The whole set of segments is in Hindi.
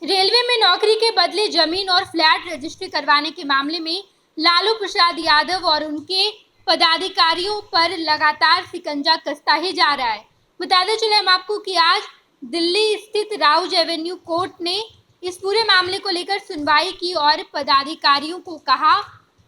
रेलवे में नौकरी के बदले जमीन और फ्लैट रजिस्ट्री करवाने के मामले में लालू प्रसाद यादव और उनके पदाधिकारियों पर लगातार शिकंजा कसता ही जा रहा है। बताते चले हम आपको कि आज दिल्ली स्थित राउज एवेन्यू कोर्ट ने इस पूरे मामले को लेकर सुनवाई की और पदाधिकारियों को कहा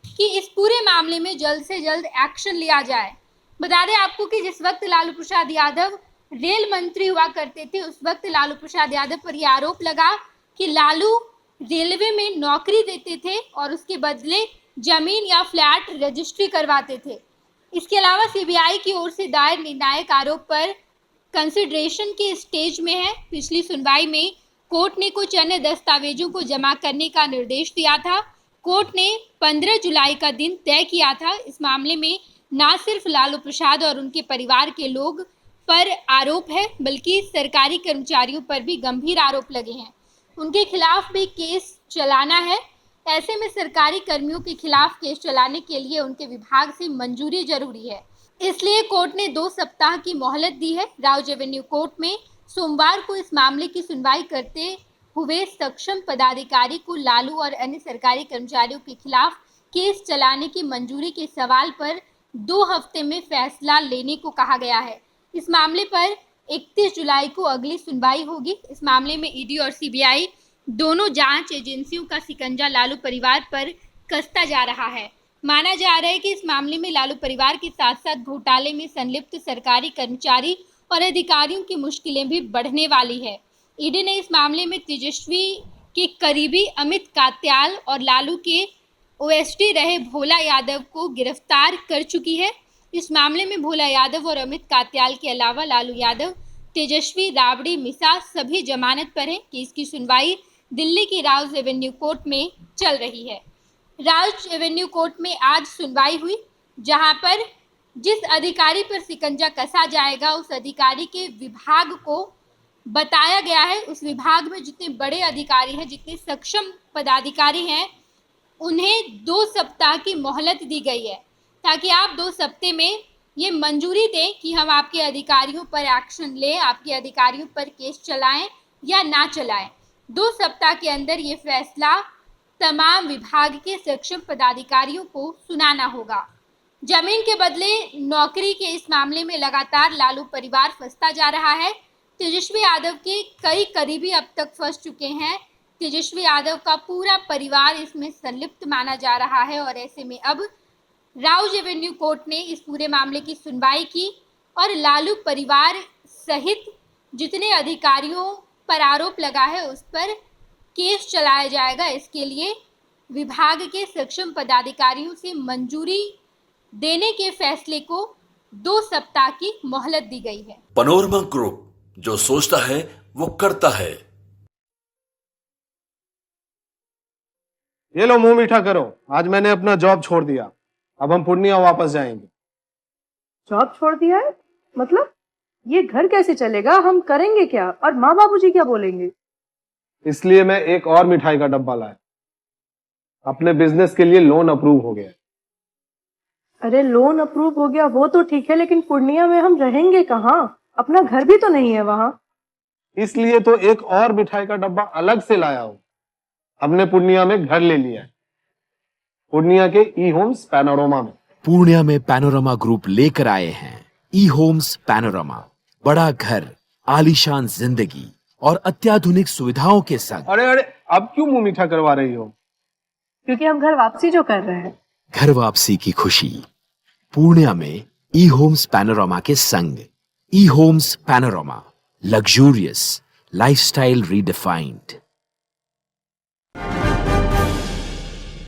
कि इस पूरे मामले में जल्द से जल्द एक्शन लिया जाए। बता दें आपको कि जिस वक्त लालू प्रसाद यादव रेल मंत्री हुआ करते थे, उस वक्त लालू प्रसाद यादव पर यह आरोप लगा कि लालू रेलवे में नौकरी देते थे और उसके बदले जमीन या फ्लैट रजिस्ट्री करवाते थे। इसके अलावा सीबीआई की ओर से दायर निर्णायक आरोप पर कंसिडरेशन के स्टेज में है। पिछली सुनवाई में कोर्ट ने कुछ अन्य दस्तावेजों को जमा करने का निर्देश दिया था। कोर्ट ने 15 जुलाई का दिन तय किया था। इस मामले में न सिर्फ लालू प्रसाद और उनके परिवार के लोग पर आरोप है, बल्कि सरकारी कर्मचारियों पर भी गंभीर आरोप लगे हैं। उनके खिलाफ भी केस चलाना है। ऐसे में सरकारी कर्मियों के खिलाफ केस चलाने के लिए उनके विभाग से मंजूरी जरूरी है। इसलिए कोर्ट ने 2 सप्ताह की मोहलत दी है। राउज एवेन्यू कोर्ट में सोमवार को इस मामले की सुनवाई करते हुए सक्षम पदाधिकारी को लालू और अन्य सरकारी कर्मचारियों के खिलाफ केस चलाने की मंजूरी के सवाल पर 2 हफ्ते में फैसला लेने को कहा गया है। इस मामले पर 31 जुलाई को अगली सुनवाई होगी। इस मामले में ईडी और सीबीआई दोनों जांच एजेंसियों का शिकंजा लालू परिवार पर कसता जा रहा है। माना जा रहा है कि इस मामले में लालू परिवार के साथ साथ घोटाले में संलिप्त सरकारी कर्मचारी और अधिकारियों की मुश्किलें भी बढ़ने वाली है। ईडी ने इस मामले में तेजस्वी के करीबी अमित कात्याल और लालू के ओएसडी रहे भोला यादव को गिरफ्तार कर चुकी है। इस मामले में भोला यादव और अमित कात्याल के अलावा लालू यादव, तेजस्वी, राबड़ी, मिसा सभी जमानत पर हैं। केस की सुनवाई दिल्ली की राउज एवेन्यू कोर्ट में चल रही है। राउज एवेन्यू कोर्ट में आज सुनवाई हुई, जहां पर जिस अधिकारी पर शिकंजा कसा जाएगा उस अधिकारी के विभाग को बताया गया है। उस विभाग में जितने बड़े अधिकारी हैं, जितने सक्षम पदाधिकारी हैं, उन्हें 2 सप्ताह की मोहलत दी गई है ताकि आप 2 सप्ताह में ये मंजूरी दें कि हम आपके अधिकारियों पर एक्शन लें, आपके अधिकारियों पर केस चलाएं या ना चलाएं। 2 सप्ताह के अंदर ये फैसला तमाम विभाग के सक्षम पदाधिकारियों को सुनाना होगा। जमीन के बदले नौकरी के इस मामले में लगातार लालू परिवार फंसता जा रहा है। तेजस्वी यादव के कई करीबी अब तक फंस चुके हैं। तेजस्वी यादव का पूरा परिवार इसमें संलिप्त माना जा रहा है और ऐसे में अब राउज एवेन्यू कोर्ट ने इस पूरे मामले की सुनवाई की और लालू परिवार सहित जितने अधिकारियों पर आरोप लगा है उस पर केस चलाया जाएगा। इसके लिए विभाग के सक्षम पदाधिकारियों से मंजूरी देने के फैसले को 2 सप्ताह की मोहलत दी गई है। पैनोरमा ग्रुप, जो सोचता है वो करता है। ये लो, मुंह मीठा करो। आज मैंने अपना जॉब छोड़ दिया। अब हम पूर्णिया वापस जाएंगे। जॉब छोड़ दिया है? मतलब ये घर कैसे चलेगा? हम करेंगे क्या? और माँ बाबूजी क्या बोलेंगे? इसलिए मैं एक और मिठाई का डब्बा लाया। अपने बिजनेस के लिए लोन अप्रूव हो गया। अरे लोन अप्रूव हो गया वो तो ठीक है, लेकिन पूर्णिया में हम रहेंगे कहाँ? अपना घर भी तो नहीं है वहाँ। इसलिए तो एक और मिठाई का डब्बा अलग से लाया हूँ। हमने पूर्णिया में घर ले लिया है, पूर्णिया के ई होम्स पैनोरमा में। पूर्णिया में पैनोरमा ग्रुप लेकर आए हैं ई होम्स पैनोरमा। बड़ा घर, आलीशान जिंदगी और अत्याधुनिक सुविधाओं के संग। अरे अब क्यों मुंह मीठा करवा रही हो? क्योंकि हम घर वापसी जो कर रहे हैं। घर वापसी की खुशी पूर्णिया में ई होम्स पैनोरमा के संग। ई homes panorama, luxurious lifestyle redefined.